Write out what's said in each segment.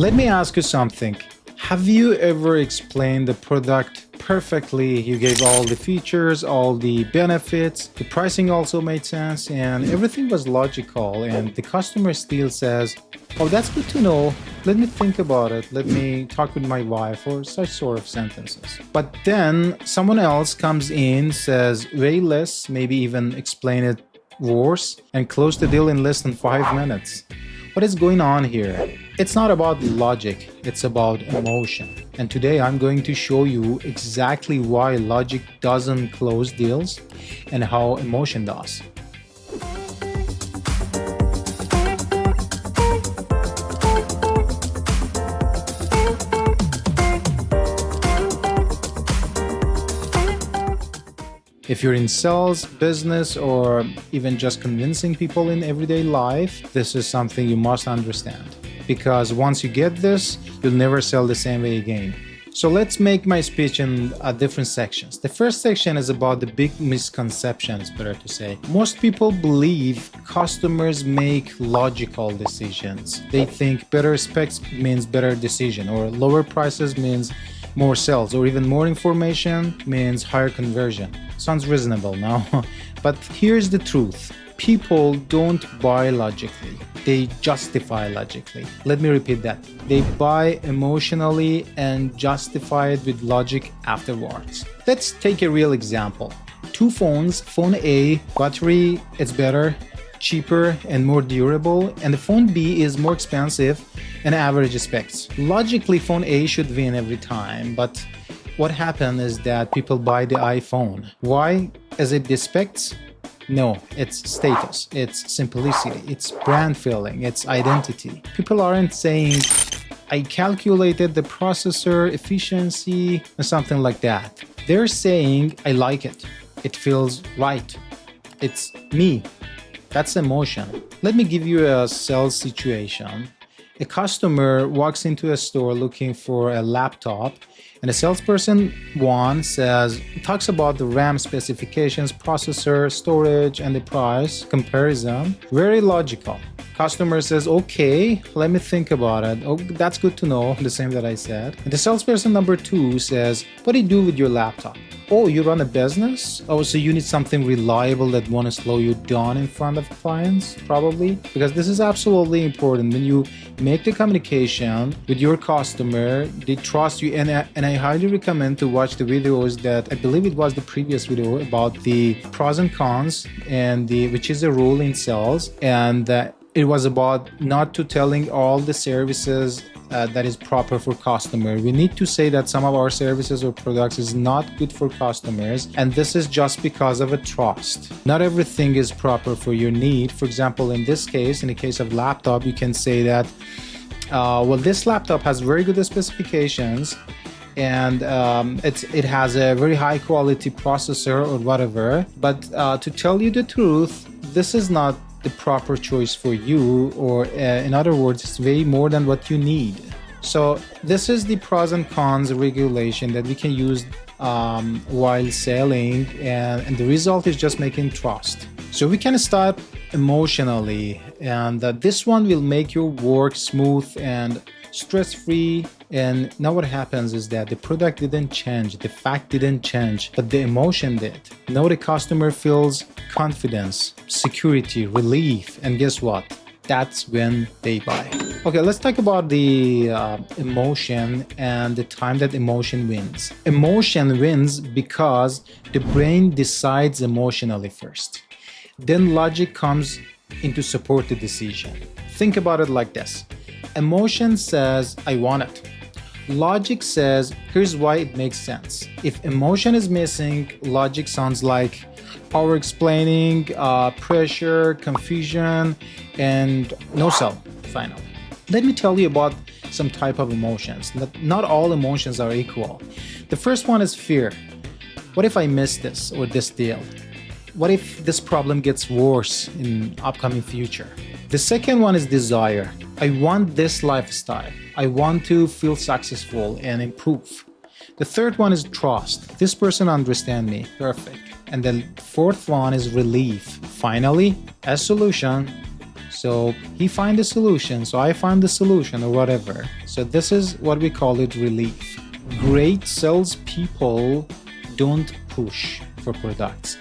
Let me ask you something. Have you ever explained the product perfectly? You gave all the features, all the benefits, the pricing also made sense, and everything was logical, and the customer still says, "Oh, that's good to know. Let me think about it. Let me talk with my wife," or such sort of sentences. But then someone else comes in, says way less, maybe even explain it worse, and close the deal in less than 5 minutes. What is going on here? It's not about logic, it's about emotion. And today I'm going to show you exactly why logic doesn't close deals and how emotion does. If you're in sales, business, or even just convincing people in everyday life, this is something you must understand. Because once you get this, you'll never sell the same way again. So let's make my speech in different sections. The first section is about the big misconceptions, better to say. Most people believe customers make logical decisions. They think better specs means better decision, or lower prices means more sales, or even more information means higher conversion. Sounds reasonable now, but here's the truth. People don't buy logically, they justify logically. Let me repeat that. They buy emotionally and justify it with logic afterwards. Let's take a real example. Two phones, phone A, battery, it's better, cheaper and more durable, and the phone B is more expensive and average specs. Logically, phone A should win every time, but what happened is that people buy the iPhone. Why? Is it the specs? No, it's status, it's simplicity, it's brand feeling, it's identity. People aren't saying, "I calculated the processor efficiency," or something like that. They're saying, "I like it. It feels right. It's me." That's emotion. Let me give you a sales situation. A customer walks into a store looking for a laptop, and the salesperson talks about the RAM specifications, processor, storage, and the price comparison. Very logical. Customer says, "Okay, let me think about it. Oh, that's good to know," the same that I said. And the salesperson number 2 says, "What do you do with your laptop?" "Oh, you run a business? Oh, so you need something reliable that won't slow you down in front of clients?" Probably, because this is absolutely important. When you make the communication with your customer, they trust you, and I highly recommend to watch the videos that I believe it was the previous video about the pros and cons, and which is a rule in sales, and it was about not to telling all the services that is proper for customer. We need to say that some of our services or products is not good for customers, and this is just because of a trust. Not everything is proper for your need. For example, in this case, in the case of laptop, you can say that, well, this laptop has very good specifications, and it has a very high quality processor or whatever, but to tell you the truth, this is not the proper choice for you, or in other words, it's way more than what you need. So this is the pros and cons regulation that we can use while selling, and the result is just making trust. So we can start emotionally, and this one will make your work smooth and stress-free. And now what happens is that the product didn't change, the fact didn't change, but the emotion did. Now the customer feels confidence, security, relief, and guess what? That's when they buy. Okay, let's talk about the emotion and the time that emotion wins. Emotion wins because the brain decides emotionally first. Then logic comes in to support the decision. Think about it like this. Emotion says, "I want it." Logic says, "Here's why it makes sense." If emotion is missing, logic sounds like over-explaining, pressure, confusion, and no sell, finally. Let me tell you about some type of emotions. Not all emotions are equal. The first one is fear. What if I miss this or this deal? What if this problem gets worse in upcoming future? The second one is desire. I want this lifestyle. I want to feel successful and improve. The third one is trust. This person understands me. Perfect. And the fourth one is relief. Finally, a solution. So he find a solution, so I find the solution, or whatever. So this is what we call it, relief. Great salespeople don't push for products.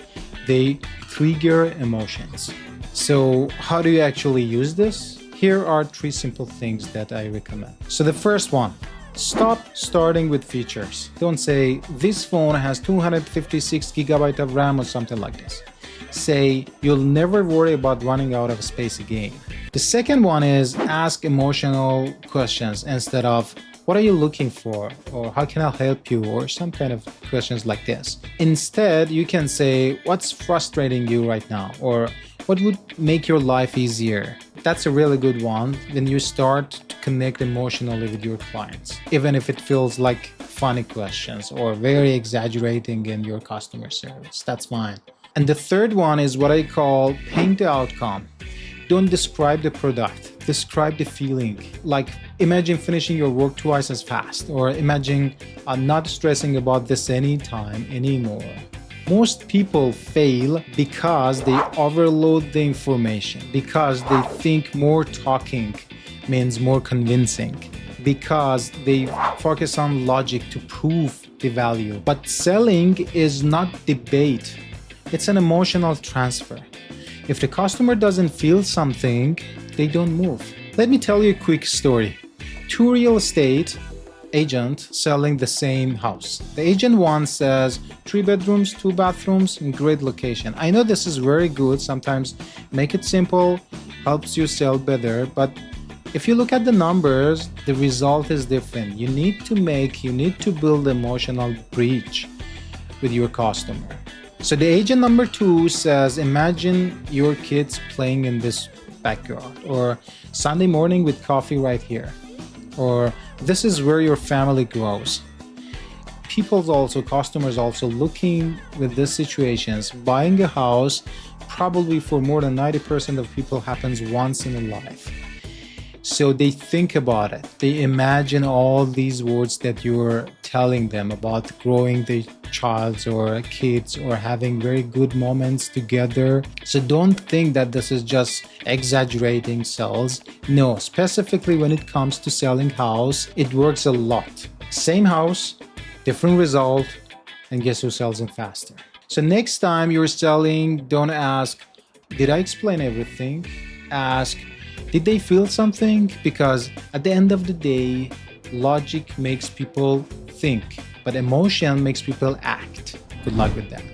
They trigger emotions. So how do you actually use this? Here are 3 simple things that I recommend. So the first one, stop starting with features. Don't say, this phone has 256 gigabyte of RAM or something like this. Say, you'll never worry about running out of space again. The second one is ask emotional questions instead of, what are you looking for? Or how can I help you? Or some kind of questions like this. Instead, you can say, what's frustrating you right now? Or what would make your life easier? That's a really good one when you start to connect emotionally with your clients, even if it feels like funny questions or very exaggerating in your customer service. That's fine. And the third one is what I call paint the outcome. Don't describe the product, describe the feeling. Like imagine finishing your work twice as fast, or imagine not stressing about this anytime anymore. Most people fail because they overload the information, because they think more talking means more convincing, because they focus on logic to prove the value. But selling is not debate. It's an emotional transfer. If the customer doesn't feel something, they don't move. Let me tell you a quick story. 2 real estate agents selling the same house. The agent one says 3 bedrooms, 2 bathrooms, in great location. I know this is very good. Sometimes make it simple helps you sell better, but if you look at the numbers, the result is different. You need to build emotional bridge with your customer. So the agent number 2 says, imagine your kids playing in this backyard, or Sunday morning with coffee right here, or this is where your family grows. Customers also looking with these situations, buying a house, probably for more than 90% of people happens once in a life. So they think about it. They imagine all these words that you're telling them about growing the child or kids or having very good moments together. So don't think that this is just exaggerating sales. No, specifically when it comes to selling house, it works a lot. Same house, different result, and guess who sells it faster? So next time you're selling, don't ask, did I explain everything? Ask, did they feel something? Because at the end of the day, logic makes people think, but emotion makes people act. Good luck with that.